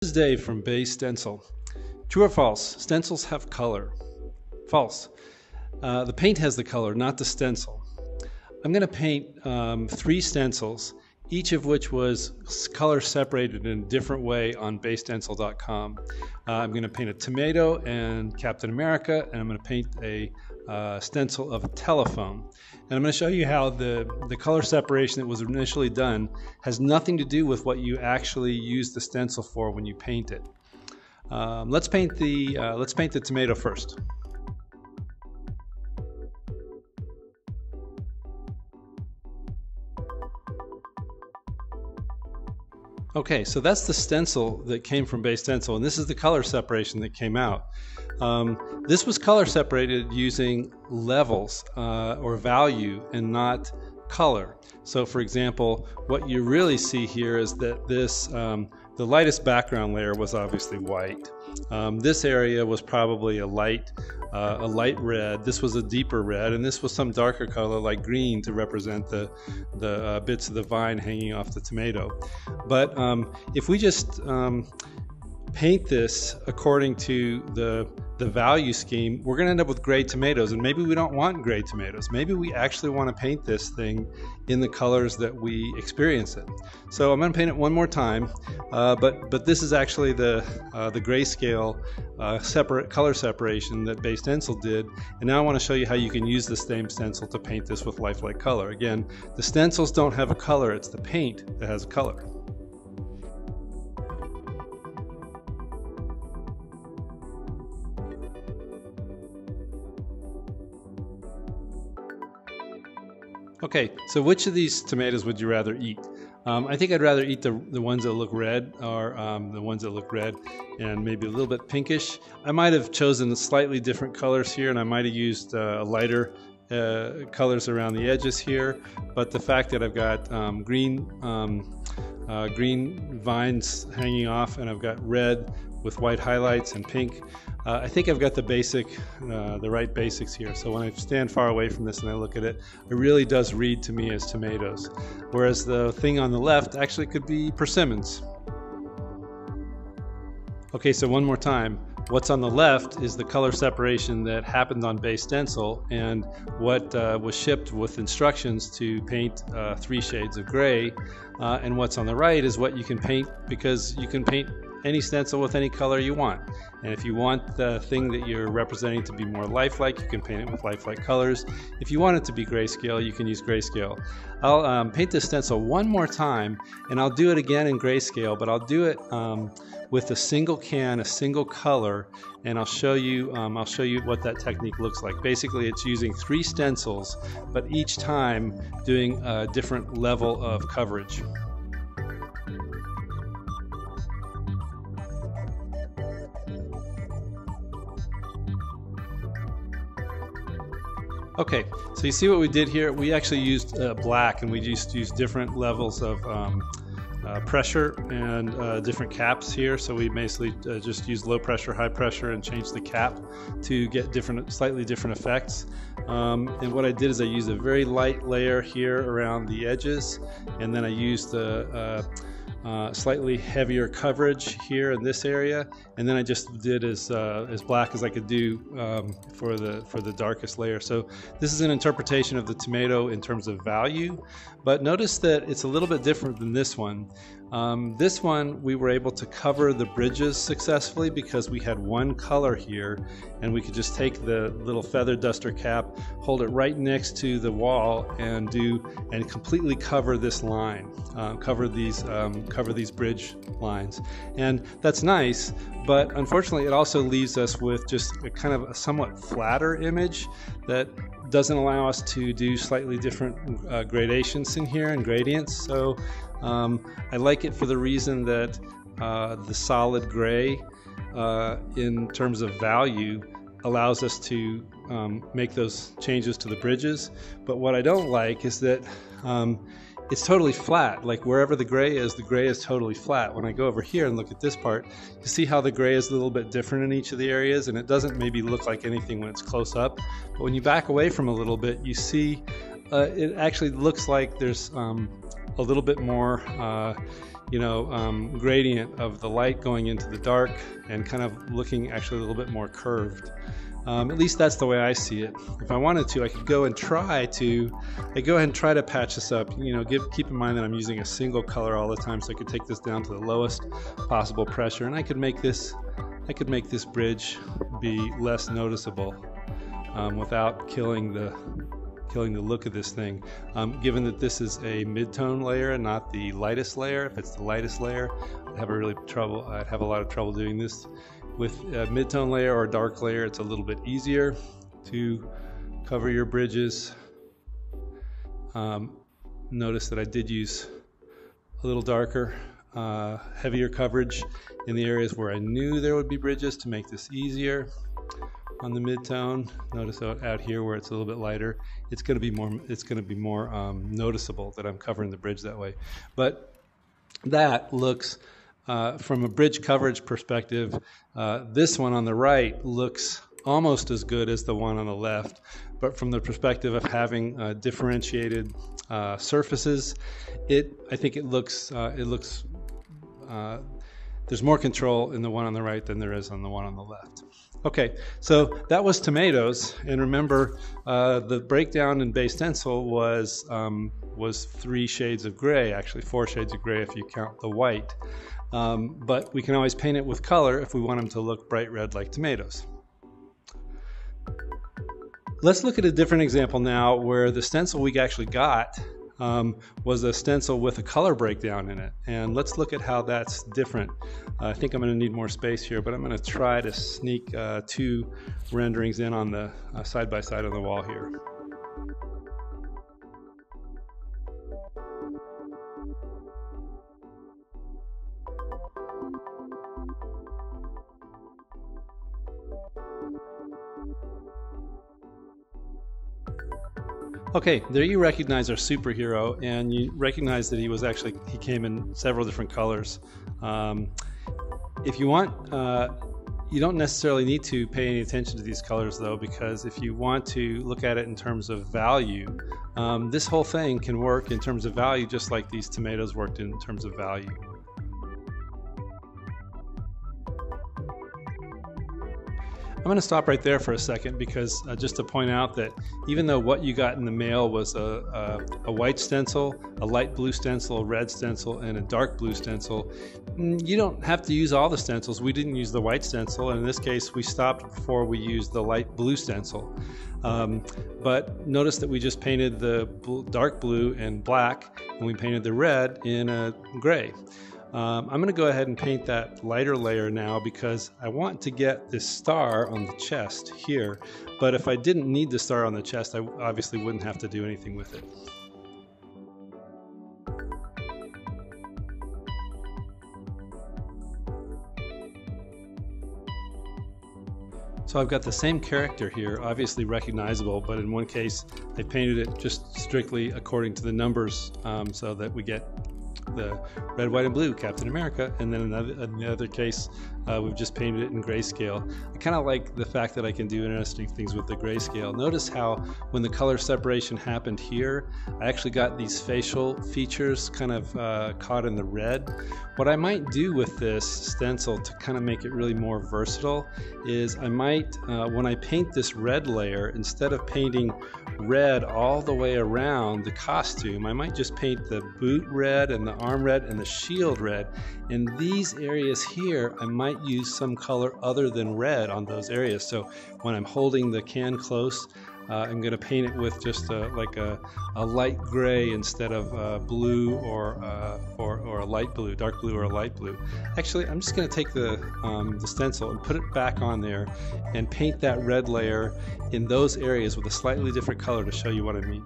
This is Dave from Base Stencil. True or false? Stencils have color. False. The paint has the color, not the stencil. I'm going to paint 3 stencils, each of which was color separated in a different way on basestencil.com. I'm going to paint a tomato and Captain America, and I'm going to paint a stencil of a telephone. And I'm going to show you how the color separation that was initially done has nothing to do with what you actually use the stencil for when you paint it. Let's paint the tomato first. Okay, so that's the stencil that came from Base Stencil, and this is the color separation that came out. This was color separated using levels or value and not color. So for example, what you really see here is that this, the lightest background layer was obviously white. This area was probably a light red. This was a deeper red, and this was some darker color like green to represent the bits of the vine hanging off the tomato. But if we just paint this according to the value scheme, we're going to end up with gray tomatoes, and maybe we don't want gray tomatoes. Maybe we actually want to paint this thing in the colors that we experience it. So I'm going to paint it one more time, but this is actually the grayscale separate color separation that Base Stencil did, and now I want to show you how you can use the same stencil to paint this with lifelike color. Again, the stencils don't have a color, it's the paint that has a color. Okay, so which of these tomatoes would you rather eat? I think I'd rather eat the ones that look red, or the ones that look red and maybe a little bit pinkish. I might have chosen slightly different colors here, and I might have used lighter colors around the edges here, but the fact that I've got green vines hanging off, and I've got red with white highlights and pink, I think I've got the right basics here. So when I stand far away from this and I look at it, it really does read to me as tomatoes. Whereas the thing on the left actually could be persimmons. Okay, so one more time. What's on the left is the color separation that happened on Base Stencil, and what was shipped with instructions to paint 3 shades of gray. And what's on the right is what you can paint, because you can paint any stencil with any color you want. And if you want the thing that you're representing to be more lifelike, you can paint it with lifelike colors. If you want it to be grayscale, you can use grayscale. I'll paint this stencil one more time, and I'll do it again in grayscale, but I'll do it with a single can, a single color, and I'll show you what that technique looks like. Basically, it's using 3 stencils, but each time doing a different level of coverage. Okay, so you see what we did here? We actually used black, and we just used different levels of pressure and different caps here. So we basically just used low pressure, high pressure, and changed the cap to get slightly different effects. And what I did is I used a very light layer here around the edges, and then I used slightly heavier coverage here in this area, and then I just did as black as I could do for the darkest layer. So this is an interpretation of the tomato in terms of value, but notice that it's a little bit different than this one. This one we were able to cover the bridges successfully because we had one color here, and we could just take the little feather duster cap, hold it right next to the wall, and completely cover this line, cover these bridge lines. And that's nice, but unfortunately it also leaves us with just a kind of a somewhat flatter image that doesn't allow us to do slightly different gradations in here and gradients. So I like it for the reason that the solid gray in terms of value allows us to make those changes to the bridges. But what I don't like is that it's totally flat. Like wherever the gray is totally flat. When I go over here and look at this part, you see how the gray is a little bit different in each of the areas, and it doesn't maybe look like anything when it's close up. But when you back away from a little bit, you see it actually looks like there's a little bit more gradient of the light going into the dark and kind of looking actually a little bit more curved. At least that's the way I see it. If I wanted to, I could go and try to patch this up. Keep in mind that I'm using a single color all the time, so I could take this down to the lowest possible pressure, and I could make this bridge be less noticeable without killing the look of this thing. Given that this is a mid-tone layer and not the lightest layer, if it's the lightest layer, I'd have a lot of trouble doing this. With a mid-tone layer or a dark layer, it's a little bit easier to cover your bridges. Notice that I did use a little darker, heavier coverage in the areas where I knew there would be bridges to make this easier. On the mid-tone, notice out here where it's a little bit lighter, it's going to be more noticeable that I'm covering the bridge that way. But that looks, from a bridge coverage perspective, this one on the right looks almost as good as the one on the left. But from the perspective of having differentiated surfaces, I think it looks there's more control in the one on the right than there is on the one on the left. Okay, so that was tomatoes, and remember the breakdown in base stencil was 3 shades of gray, actually 4 shades of gray if you count the white. But we can always paint it with color if we want them to look bright red like tomatoes. Let's look at a different example now where the stencil we actually got was a stencil with a color breakdown in it. And let's look at how that's different. I think I'm going to need more space here, but I'm going to try to sneak 2 renderings in on the side by side on the wall here. Okay, there you recognize our superhero, and you recognize that he came in several different colors. If you want, you don't necessarily need to pay any attention to these colors though, because if you want to look at it in terms of value, this whole thing can work in terms of value just like these tomatoes worked in terms of value. I'm going to stop right there for a second because just to point out that even though what you got in the mail was a white stencil, a light blue stencil, a red stencil, and a dark blue stencil, you don't have to use all the stencils. We didn't use the white stencil, and in this case we stopped before we used the light blue stencil. But notice that we just painted the dark blue and black, and we painted the red in a gray. I'm going to go ahead and paint that lighter layer now because I want to get this star on the chest here, but if I didn't need the star on the chest, I obviously wouldn't have to do anything with it. So I've got the same character here, obviously recognizable, but in one case I painted it just strictly according to the numbers so that we get the red, white, and blue, Captain America, and then in the other case we've just painted it in grayscale. I kind of like the fact that I can do interesting things with the grayscale. Notice how when the color separation happened here, I actually got these facial features kind of caught in the red. What I might do with this stencil to kind of make it really more versatile is I might, when I paint this red layer, instead of painting red all the way around the costume, I might just paint the boot red and the arm red and the shield red. In these areas here, I might use some color other than red on those areas. So when I'm holding the can close, I'm going to paint it with just like a light gray instead of blue or a light blue, dark blue or a light blue. Actually, I'm just going to take the stencil and put it back on there and paint that red layer in those areas with a slightly different color to show you what I mean.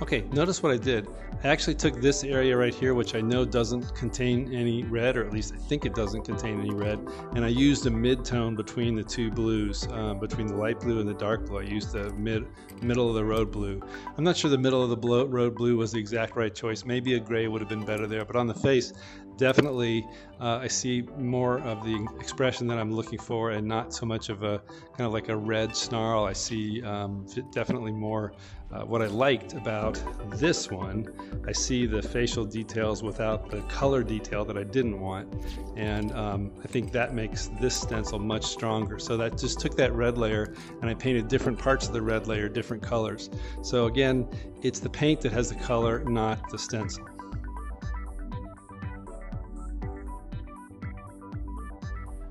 Okay, notice what I did. I actually took this area right here, which I know doesn't contain any red, or at least I think it doesn't contain any red, and I used a mid-tone between the two blues, between the light blue and the dark blue. I used the middle of the road blue. I'm not sure the middle of the road blue was the exact right choice. Maybe a gray would have been better there, but on the face, definitely I see more of the expression that I'm looking for, and not so much of a kind of like a red snarl. I see definitely more what I liked about this one. I see the facial details without the color detail that I didn't want, and I think that makes this stencil much stronger. So that just took that red layer and I painted different parts of the red layer different colors. So again, it's the paint that has the color, not the stencil.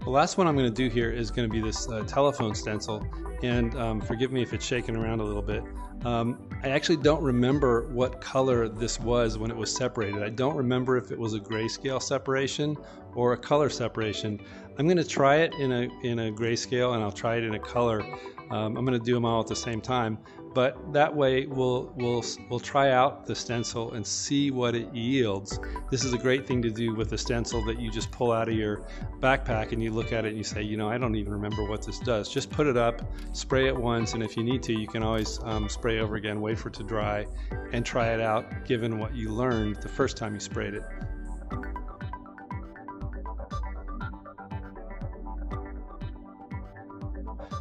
The last one I'm going to do here is going to be this telephone stencil, and forgive me if it's shaking around a little bit. I actually don't remember what color this was when it was separated. I don't remember if it was a grayscale separation or a color separation. I'm going to try it in a grayscale, and I'll try it in a color. I'm going to do them all at the same time, but that way we'll try out the stencil and see what it yields. This is a great thing to do with a stencil that you just pull out of your backpack and you look at it and you say, you know, I don't even remember what this does. Just put it up, spray it once, and if you need to, you can always spray over again, wait for it to dry, and try it out given what you learned the first time you sprayed it.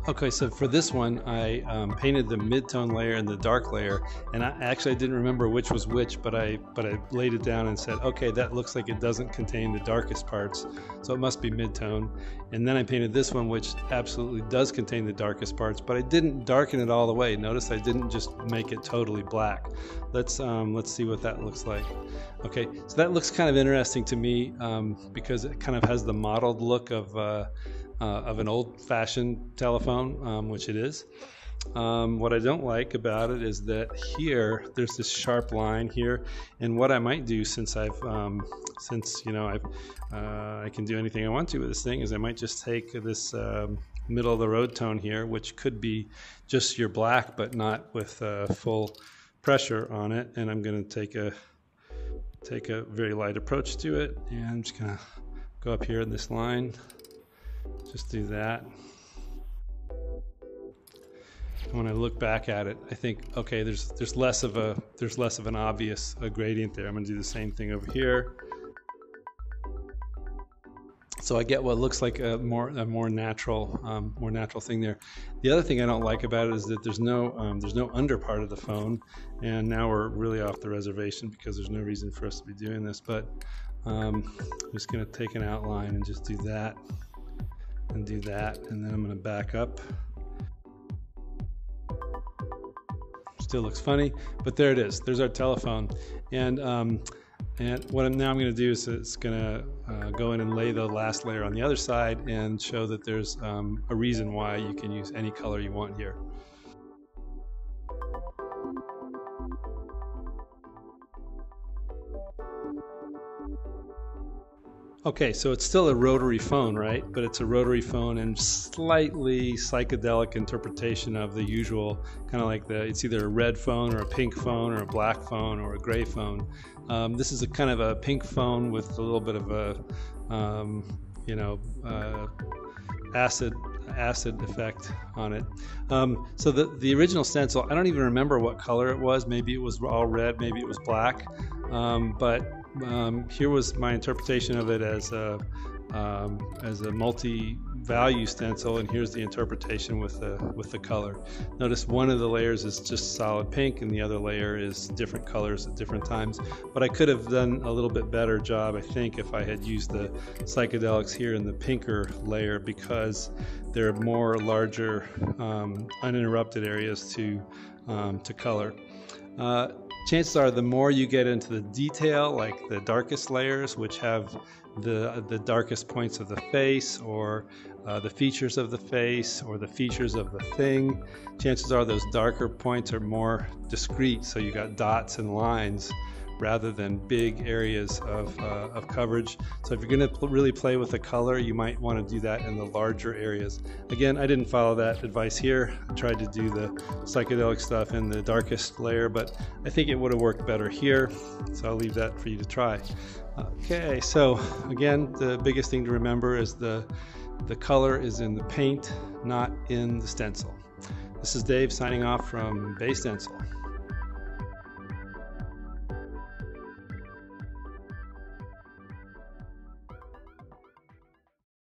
Okay, so for this one, I painted the mid-tone layer and the dark layer, and I didn't remember which was which, but I laid it down and said, okay, that looks like it doesn't contain the darkest parts, so it must be mid-tone. And then I painted this one, which absolutely does contain the darkest parts, but I didn't darken it all the way. Notice I didn't just make it totally black. Let's see what that looks like. Okay, so that looks kind of interesting to me because it kind of has the mottled look of an old-fashioned telephone, which it is. What I don't like about it is that here there's this sharp line here, and what I might do, since I can do anything I want to with this thing, is I might just take this middle of the road tone here, which could be just your black but not with full pressure on it, and I'm going to take a very light approach to it, and I'm just going to go up here in this line. Just do that. And when I look back at it, I think, okay, there's less of an obvious gradient there. I'm going to do the same thing over here. So I get what looks like a more natural thing there. The other thing I don't like about it is that there's no under part of the phone, and now we're really off the reservation because there's no reason for us to be doing this. But I'm just going to take an outline and just do that. And do that, and then I'm going to back up. Still looks funny, but there it is. There's our telephone, and what I'm going to do is it's going to go in and lay the last layer on the other side and show that there's a reason why you can use any color you want here. Okay, so it's still a rotary phone, right? But it's a rotary phone and slightly psychedelic interpretation of the usual, kind of like it's either a red phone or a pink phone or a black phone or a gray phone. This is a kind of a pink phone with a little bit of a, acid effect on it. So the original stencil, I don't even remember what color it was. Maybe it was all red, maybe it was black. Here was my interpretation of it as a multi-value stencil, and here's the interpretation with the color. Notice one of the layers is just solid pink, and the other layer is different colors at different times. But I could have done a little bit better job, I think, if I had used the psychedelics here in the pinker layer, because there are more larger uninterrupted areas to color. Chances are the more you get into the detail, like the darkest layers, which have the darkest points of the face, or the features of the face, or the features of the thing, chances are those darker points are more discrete, so you got dots and lines rather than big areas of coverage. So if you're going to really play with the color, you might want to do that in the larger areas. Again, I didn't follow that advice here. I tried to do the psychedelic stuff in the darkest layer, but I think it would have worked better here. So I'll leave that for you to try. Okay, so again, the biggest thing to remember is the color is in the paint, not in the stencil. This is Dave signing off from Stencil.